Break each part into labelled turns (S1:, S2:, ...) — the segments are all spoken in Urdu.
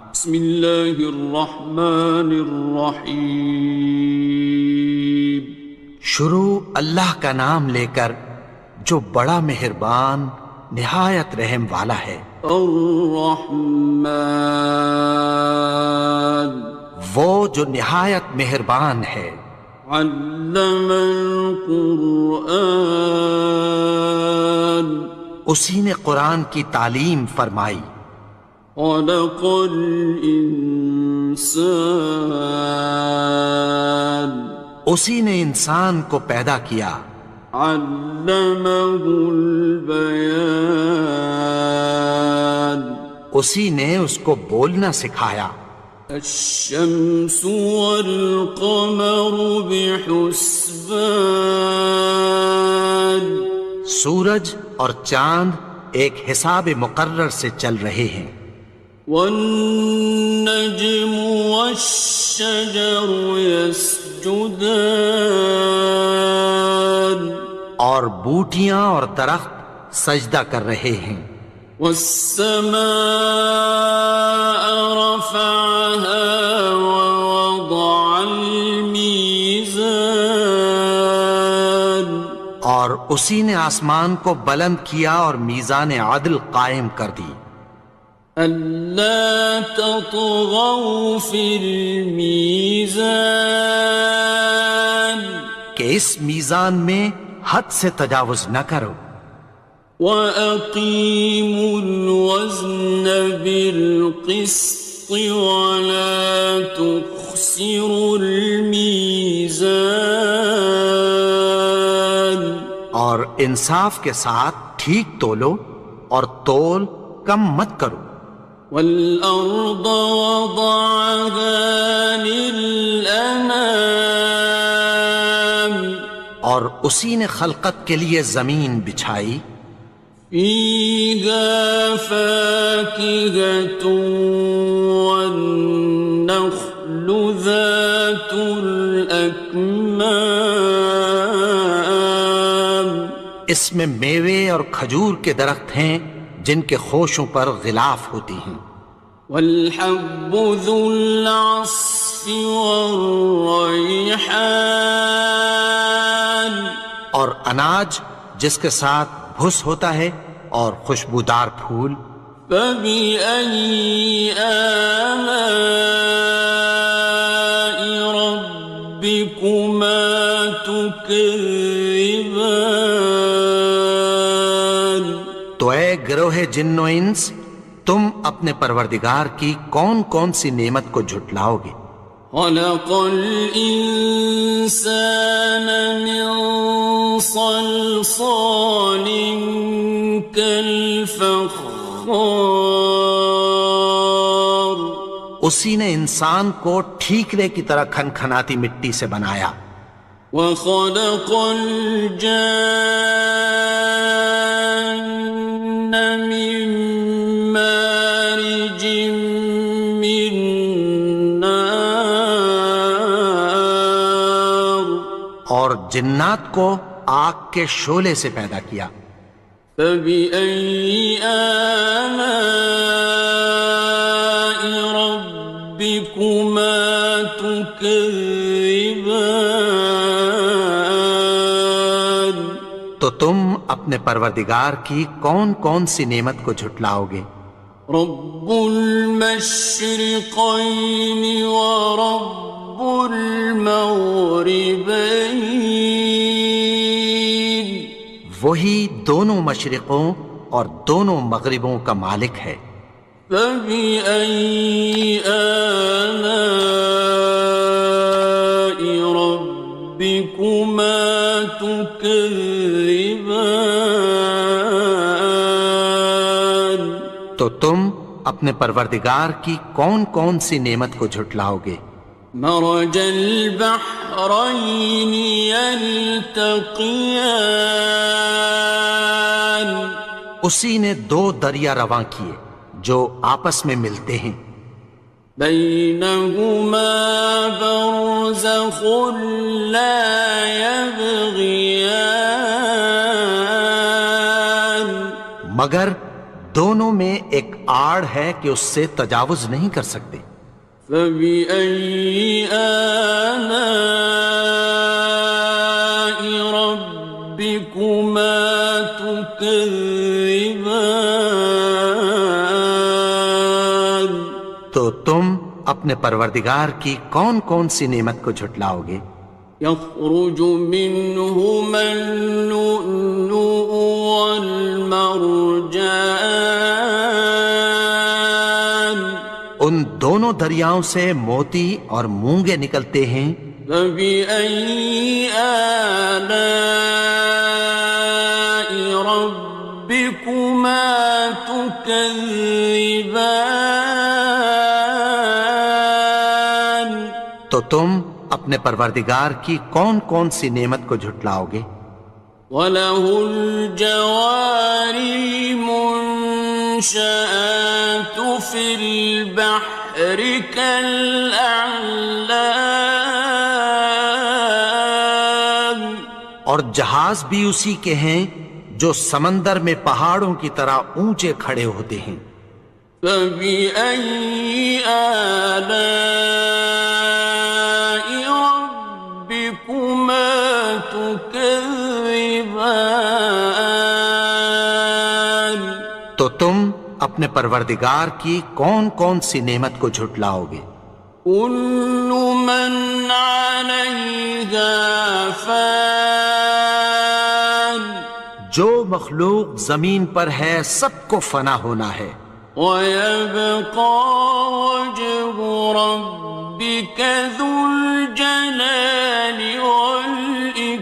S1: بسم اللہ الرحمن الرحیم۔
S2: شروع اللہ کا نام لے کر جو بڑا مہربان نہایت رحم والا ہے۔
S1: الرحمن،
S2: وہ جو نہایت مہربان ہے۔
S1: علم القرآن،
S2: اسی نے قرآن کی تعلیم فرمائی۔
S1: خلق الانسان،
S2: اسی نے انسان کو پیدا کیا۔
S1: علمہ البیان،
S2: اسی نے اس کو بولنا سکھایا۔
S1: الشمس والقمر بحسبان،
S2: سورج اور چاند ایک حساب مقرر سے چل رہے ہیں۔
S1: والنجم والشجر يسجدان،
S2: اور بوٹیاں اور درخت سجدہ کر رہے ہیں۔
S1: والسماء رفعها ووضع الميزان،
S2: اور اسی نے آسمان کو بلند کیا اور میزان عدل قائم کر دی۔
S1: ألا تطغوا في الميزان،
S2: کہ اس میزان میں حد سے تجاوز نہ کرو۔
S1: وَأَقِيمُوا الْوَزْنَ بِالْقِسْطِ وَلَا تُخْسِرُوا الْمِيزَانَ،
S2: اور انصاف کے ساتھ ٹھیک تولو اور تول کم مت کرو۔
S1: وَالْأَرْضَ وَضَعَهَا لِلْأَنَامِ،
S2: اور اسی نے خلقت کے لیے زمین بچھائی۔
S1: فِيهَا فَاكِهَةٌ وَالنَّخْلُ ذَاتُ الْأَكْمَامِ،
S2: اس میں میوے اور کھجور کے درخت ہیں جن کے خوشوں پر غلاف ہوتی ہیں۔
S1: وَالْحَبُّ ذُو الْعَصْفِ وَالرَّيْحَانِ،
S2: اور اناج جس کے ساتھ بھس ہوتا ہے اور خوشبودار پھول۔
S1: فَبِأَيِّ آلَاءِ رَبِّكُمَا تُكَذِّبَانِ،
S2: تو اے گروہ جن و انس، تم اپنے پروردگار کی کون کون سی نعمت کو جھٹلاؤ گے؟
S1: خَلَقَ الْإِنسَانَ مِنْ صَلْصَالٍ كَالْفَخَّارِ،
S2: اسی نے انسان کو ٹھیکرے کی طرح کھنکھناتی مٹی سے بنایا۔
S1: وَخَلَقَ الْجَانَّ مِن مَّارِجٍ مِّن نَّارٍ،
S2: اور جنات کو آگ کے شعلے سے پیدا کیا۔
S1: فَبِأَيِّ آلَاءِ رَبِّكُمَا تُكَذِّبَانِ،
S2: تو تم اپنے پروردگار کی کون کون سی نعمت کو جھٹلاؤ گے؟
S1: رب المشرقین ورب المغربین،
S2: وہی دونوں مشرقوں اور دونوں مغربوں کا مالک ہے۔
S1: فَبِأَيِّ آلَاءِ رَبِّكُمَا تُكَذِّبَانِ،
S2: تو تم اپنے پروردگار کی کون کون سی نعمت کو جھٹلاؤ گے؟
S1: مرج البحرین یلتقیان،
S2: اسی نے دو دریا رواں کیے جو آپس میں ملتے ہیں۔
S1: بینہما برزخ لا یبغیان،
S2: مگر دونوں میں ایک آڑ ہے کہ اس سے تجاوز نہیں کر سکتے۔
S1: فبأي آلاء ربكما تكذبان؟
S2: تو تم اپنے پروردگار کی کون کون سی نعمت کو جھٹلاؤ گے؟
S1: يخرج منهما اللؤلؤ والمرجان
S2: ان دونوں دریاؤں سے موتی اور مونگے نکلتے ہیں۔
S1: فبأي آلاء ربكما تكذبان؟
S2: تو تم اپنے پروردگار کی کون کون سی نعمت کو جھٹلاؤ گے؟
S1: وَلَهُ الْجَوَارِ الْمُنشَآتُ فِي الْبَحْرِ كَالْأَعْلَامِ،
S2: اور جہاز بھی اسی کے ہیں جو سمندر میں پہاڑوں کی طرح اونچے کھڑے ہوتے ہیں۔
S1: فَبِأَيِّ آلَاءِ رَبِّكُمَا تُكَذِّبَانِ؟
S2: تو تم اپنے پروردگار کی کون کون سی نعمت کو جھٹلاؤ گے؟
S1: كُلُّ مَنْ عَلَيْهَا فَانٍ،
S2: جو مخلوق زمین پر ہے سب کو فنا ہونا ہے۔
S1: وَيَبْقَى وَجْهُ رَبِّكَ ذُو الْجَلَالِ وَالْإِكْرَامِ،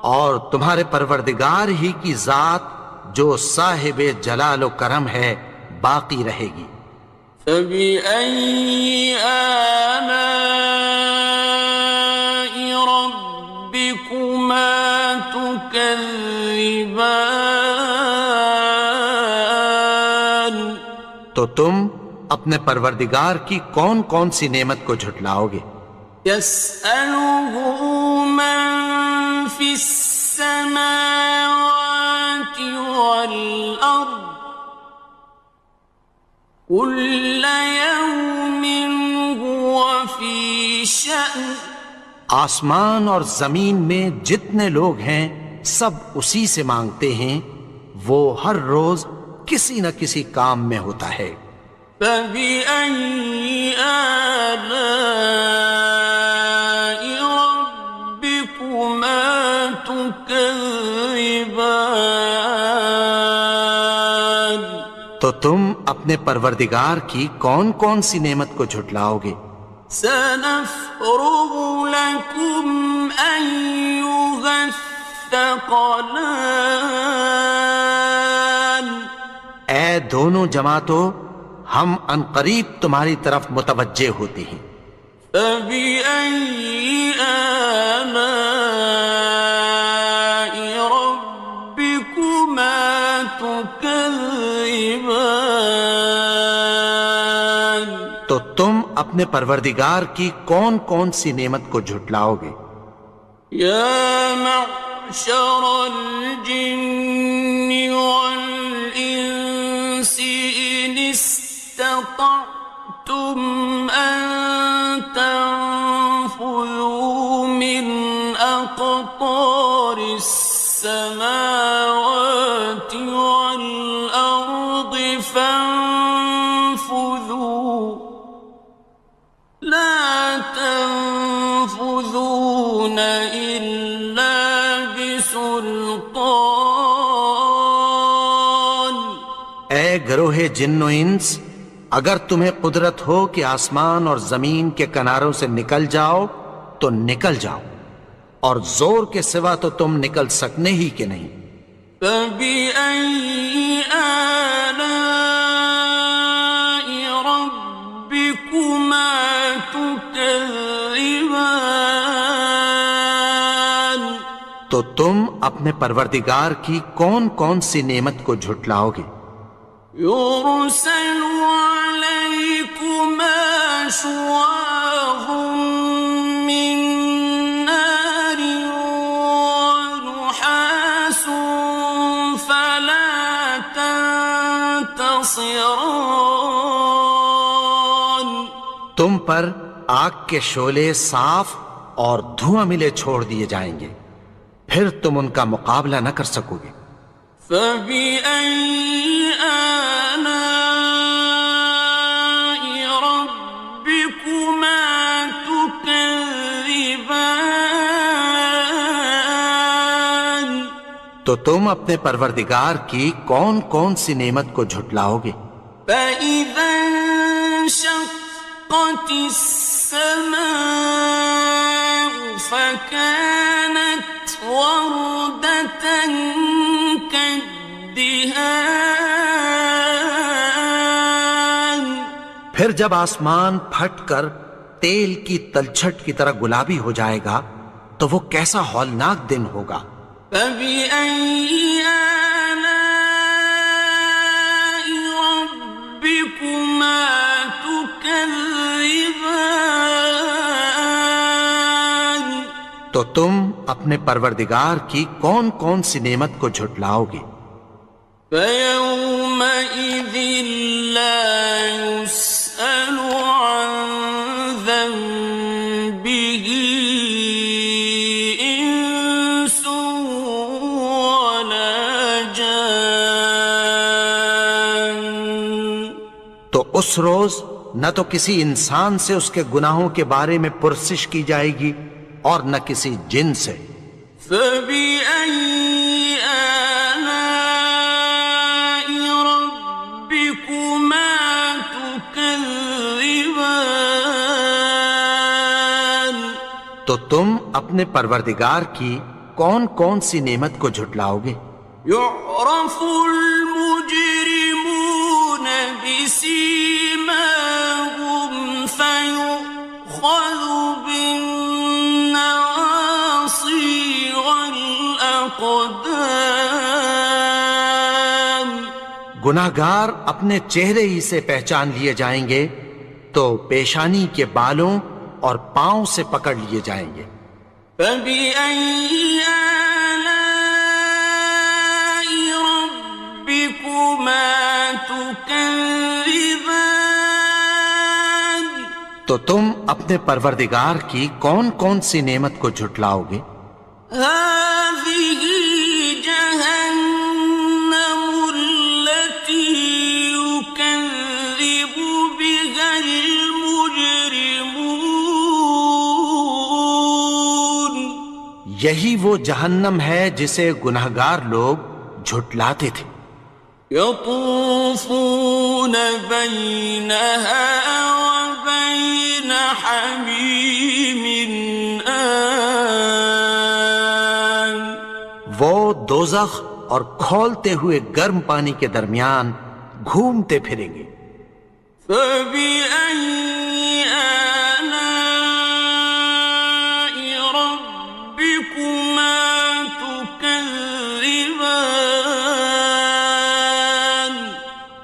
S2: اور تمہارے پروردگار ہی کی ذات جو صاحب جلال و کرم ہے باقی رہے گی۔
S1: فَبِأَيِّ آلَاءِ رَبِّكُمَا تُكَذِّبَانِ؟
S2: تو تم اپنے پروردگار کی کون کون سی نعمت کو جھٹلاؤ گے؟
S1: يَسْأَلُهُ مَن فِي السَّمَاوَاتِ وَالْأَرْضِ كُلَّ يَوْمٍ هُوَ فِي شَأْنٍ،
S2: آسمان اور زمین میں جتنے لوگ ہیں سب اسی سے مانگتے ہیں، وہ ہر روز کسی نہ کسی کام میں ہوتا ہے۔
S1: فَبِأَيِّ آلَاءِ رَبِّكُمَا تُكَذِّبَانِ؟
S2: تو تم اپنے پروردگار کی کون کون سی نعمت کو جھٹلاؤ گے؟
S1: سَنَفْرُغُ لَكُمْ أَيُّهَ الثَّقَلَانِ،
S2: اے دونوں جماعتوں، ہم عنقریب تمہاری طرف متوجہ ہوتے ہیں۔
S1: فَبِأَيِّ آلَاءِ رَبِّكُمَا تُكَذِّبَانِ؟
S2: تو تم اپنے پروردگار کی کون کون سی نعمت کو جھٹلاؤ گے؟
S1: يَا مَعْشَرَ الْجِنِّ وَالْإِنسِ إِنِ اسْتَطَعْتُمْ أَن تَنفُذُوا مِنْ أَقْطَارِ السَّمَاوَاتِ وَالْأَرْضِ فَانفُذُوا لَا تَنفُذُونَ إِلَّا بِسُلْطَانٍ۔
S2: اے گروہ جن و انس، اگر تمہیں قدرت ہو کہ آسمان اور زمین کے کناروں سے نکل جاؤ تو نکل جاؤ، اور زور کے سوا تو تم نکل سکنے ہی کہ نہیں۔
S1: فَبِأَيِّ آلَاءِ رَبِّكُمَا تُكَذِّبَانِ؟
S2: تو تم اپنے پروردگار کی کون کون سی نعمت کو جھٹلاؤ گے؟
S1: يُرْسَلُ عَلَيْكُمَا شُوَاظٌ مِّن نَّارٍ وَنُحَاسٌ خاصران.
S2: تم پر آگ کے شعلے صاف اور دھواں ملے چھوڑ دیے جائیں گے، پھر تم ان کا مقابلہ نہ کر سکو گے۔
S1: فبأي آلاء ربكما تكذبان.
S2: تو تم اپنے پروردگار کی کون کون سی نعمت کو جھٹلاؤ گے؟
S1: فإذا انشقت السماء فكانت وردة كالدهان.
S2: پھر جب آسمان پھٹ کر تیل کی تلچھٹ کی طرح گلابی ہو جائے گا تو وہ کیسا ہولناک دن ہوگا۔
S1: فبأي آلاء ربكما تكذبان.
S2: تو تم اپنے پروردگار کی کون کون سی نعمت کو جھٹلاؤ گے؟
S1: فيومئذ لا يسأل عن ذنبه إنس ولا جان.
S2: تو اس روز نہ تو کسی انسان سے اس کے گناہوں کے بارے میں پرسش کی جائے گی اور نہ کسی جن سے۔
S1: فبأي آلاء ربكما تكذبان.
S2: تو تم اپنے پروردگار کی کون کون سی نعمت کو جھٹلاؤ گے؟
S1: يعرف المجرمون بسيماهم فيؤخذ بالنواصي والأقدام.
S2: گناہگار اپنے چہرے ہی سے پہچان لیے جائیں گے تو پیشانی کے بالوں اور پاؤں سے پکڑ لیے جائیں گے۔
S1: فبأي آلاء ربكما تكذبان.
S2: تو تم اپنے پروردگار کی کون کون سی نعمت کو جھٹلاؤ گے؟
S1: هذه جهنم التي يكذب بها المجرمون.
S2: یہی وہ جہنم ہے جسے گناہگار لوگ جھٹلاتے تھے۔
S1: يطوفون بينها وبين حميم آن.
S2: وہ دوزخ اور کھولتے ہوئے گرم پانی کے درمیان گھومتے پھریں گے۔
S1: فبأي آلاء ربكما تكذبان.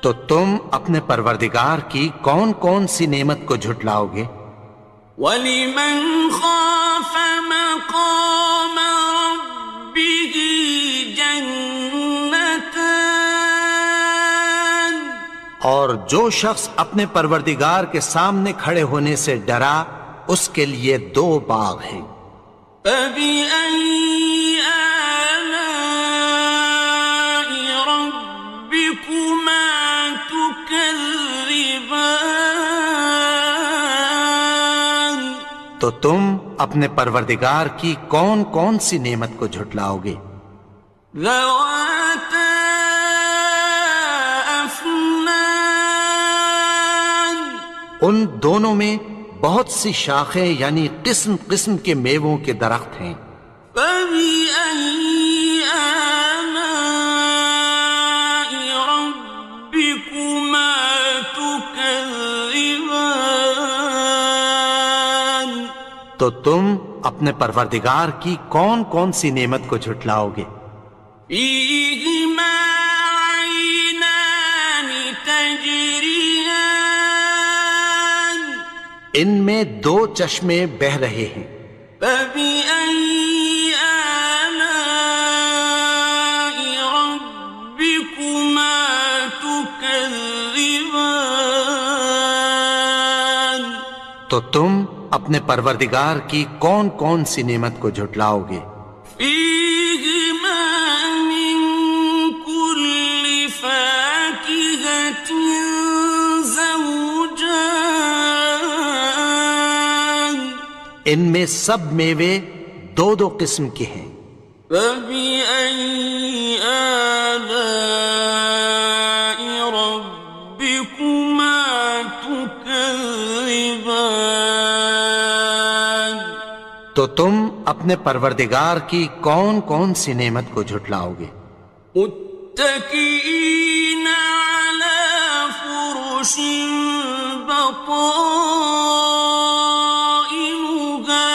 S2: تو تم اپنے پروردگار کی کون کون سی نعمت کو جھٹلاؤ گے؟
S1: وَلِمَنْ خَافَ مَقَامَ رَبِّهِ جَنَّتَانِ.
S2: اور جو شخص اپنے پروردگار کے سامنے کھڑے ہونے سے ڈرا اس کے لیے دو باغ ہیں۔
S1: فَبِأَيِّ آلَاءِ رَبِّكُمَا تُكَذِّبَانِ.
S2: تو تم اپنے پروردگار کی کون کون سی نعمت کو جھٹلاؤ گے؟
S1: ذَوَاتَا أَفْنَانٍ.
S2: ان دونوں میں بہت سی شاخیں یعنی قسم قسم کے میووں کے درخت ہیں۔
S1: فَبِأَيِّ آلَاءِ رَبِّكُمَا تُكَذِّبَانِ.
S2: تو تم اپنے پروردگار کی کون کون سی نعمت کو جھٹلاؤ گے؟
S1: فِيهِمَا عَيْنَانِ تَجْرِيَانِ.
S2: ان میں دو چشمے بہہ رہے ہیں۔
S1: فَبِأَيِّ آلَاءِ رَبِّكُمَا تُكَذِّبَانِ. تكذبان
S2: تو تم اپنے پروردگار کی کون کون سی نعمت کو جھٹلاؤ گے؟
S1: فيهما من كل فاكهة زوجان
S2: ان میں سب میوے دو دو قسم کے ہیں۔
S1: فبأي آلاء ربكما تكذبان
S2: تو تم اپنے پروردگار کی کون کون سی نعمت کو جھٹلاؤ گے؟
S1: متكئين على فرش بطائنها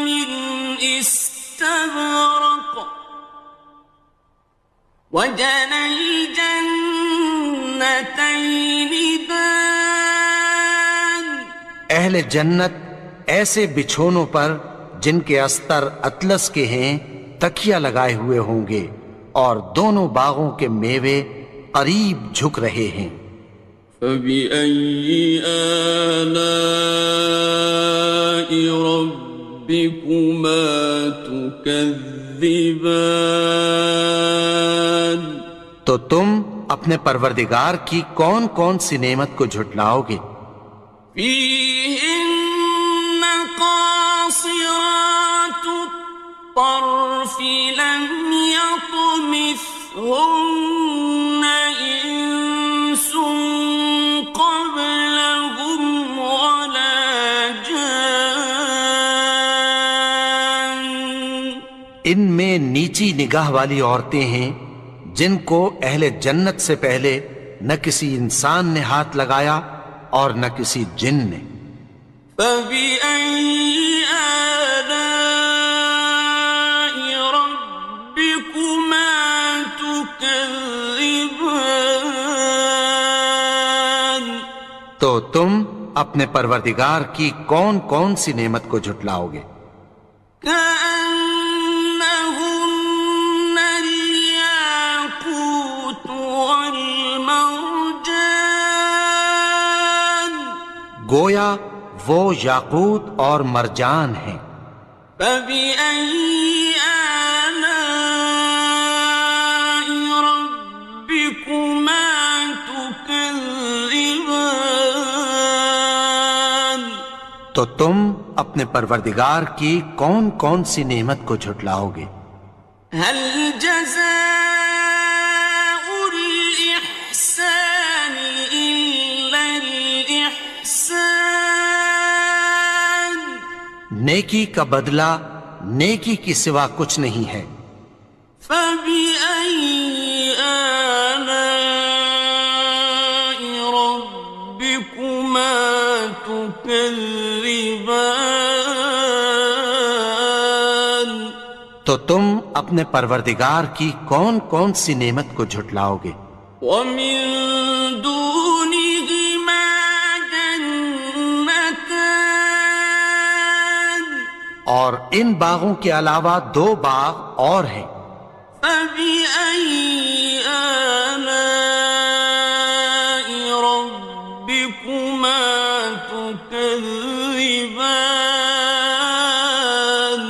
S1: من استبرق وجنى الجنتين دان
S2: اہل جنت ایسے بچھونوں پر جن کے استر اطلس کے ہیں تکیہ لگائے ہوئے ہوں گے، اور دونوں باغوں کے میوے قریب جھک رہے ہیں۔
S1: فبأي آلاء ربكما تكذبان
S2: تو تم اپنے پروردگار کی کون کون سی نعمت کو جھٹلاؤ گے؟
S1: فيهن قاصرات الطرف لم يطمثهن إنس قبلهم ولا جان
S2: ان میں نیچی نگاہ والی عورتیں ہیں جن کو اہل جنت سے پہلے نہ کسی انسان نے ہاتھ لگایا اور نہ کسی جن نے۔
S1: فبأي آلاء ربكما تكذبان
S2: تو تم اپنے پروردگار کی کون کون سی نعمت کو جھٹلاؤ گے؟
S1: كأنهن الياقوت والمرجان
S2: گویا وہ یاقوت اور مرجان ہیں۔
S1: فبأي آلاء ربكما تكذبان
S2: تو تم اپنے پروردگار کی کون کون سی نعمت کو جھٹلاؤ گے؟
S1: هل جزاء الإحسان إلا الإحسان
S2: نیکی کا بدلہ نیکی کی سوا کچھ نہیں ہے۔
S1: فبأي آلاء ربكما تكذبان
S2: تو تم اپنے پروردگار کی کون کون سی نعمت کو جھٹلاؤ گے؟
S1: ومن دونهما جنتان
S2: اور ان باغوں کے علاوہ دو باغ اور ہیں۔
S1: فبأي آلاء ربكما تكذبان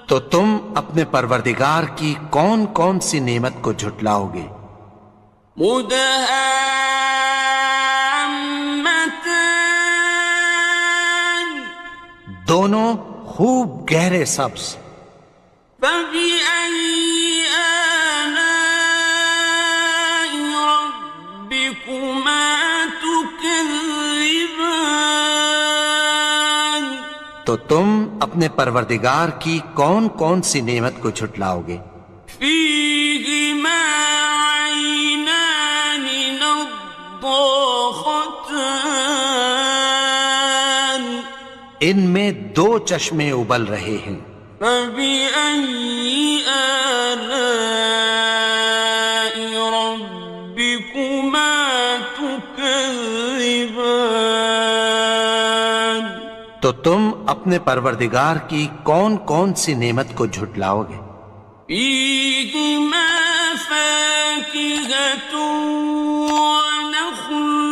S2: تو تم اپنے پروردگار کی کون کون سی نعمت کو جھٹلاؤ گے؟
S1: مدهامتان
S2: دونوں خوب گہرے سبز۔
S1: فبأي آلاء ربكما تكذبان
S2: تو تم اپنے پروردگار کی کون کون سی نعمت کو جھٹلاؤ گے؟
S1: فيهما عينان نضاختان
S2: ان میں دو چشمے ابل رہے ہیں۔
S1: فبأي آلاء ربكما تكذبان
S2: تو تم اپنے پروردگار کی کون کون سی نعمت کو جھٹلاؤ گے؟
S1: فيهما فاكهة ونخل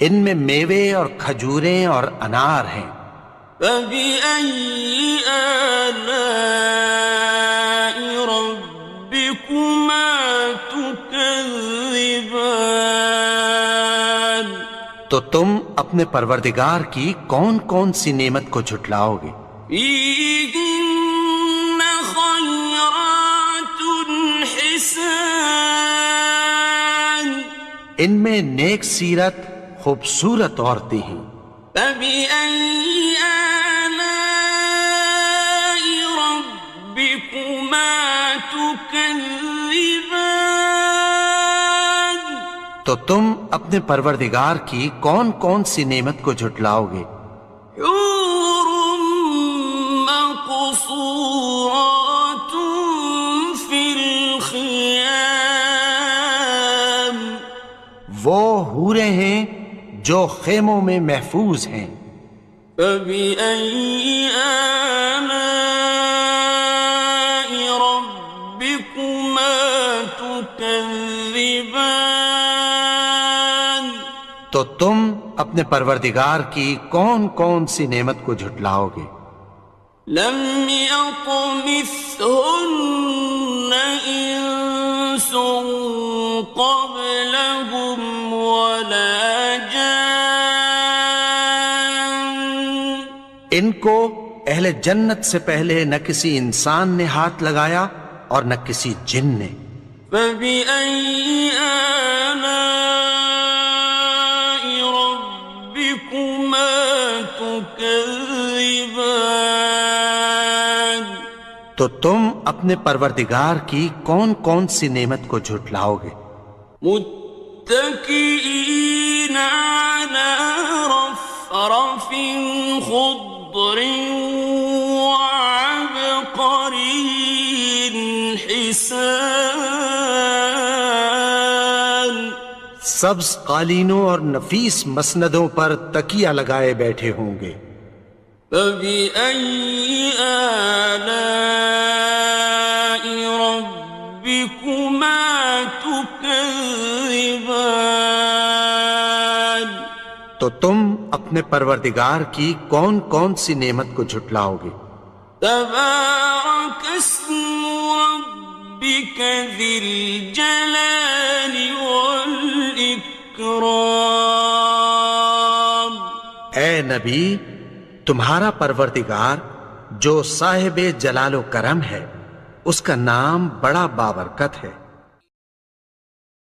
S2: ان میں میوے اور کھجوریں اور انار ہیں۔
S1: فبأي آلاء ربكما تكذبان؟
S2: تو تم اپنے پروردگار کی کون کون سی نعمت کو جھٹلاؤ گے؟
S1: فيهن خيرات حسان،
S2: ان میں نیک سیرت خوبصورت عورتیں ہیں۔
S1: فبأي آلاء ربكما تكذبان؟
S2: تو تم اپنے پروردگار کی کون کون سی نعمت کو جھٹلاؤ گے؟
S1: حور مقصورات في الخيام،
S2: وہ حوریں ہیں جو خیموں میں محفوظ ہیں۔
S1: فبأي آلاء ربكما تكذبان؟
S2: تو تم اپنے پروردگار کی کون کون سی نعمت کو جھٹلاؤ گے؟
S1: لم يطمثهن إنس قبلهم ولا جان،
S2: ان کو اہل جنت سے پہلے نہ کسی انسان نے ہاتھ لگایا اور نہ کسی جن نے۔
S1: فبأي آلاء ربكما تكذبان؟
S2: تو تم اپنے پروردگار کی کون کون سی نعمت کو جھٹلاؤ گے؟
S1: متكئين على رفرف خضر وعبقري حسان،
S2: سبز قالینوں اور نفیس مسندوں پر تکیہ لگائے بیٹھے ہوں گے۔
S1: فبأي آلاء ربكما تكذبان؟
S2: تو تم اپنے پروردگار کی کون کون سی نعمت کو جھٹلاؤ گے؟
S1: تبارك اسم ربك ذي الجلال والإكرام۔
S2: اے نبی، تمہارا پروردگار جو صاحب جلال و کرم ہے، اس کا نام بڑا بابرکت ہے۔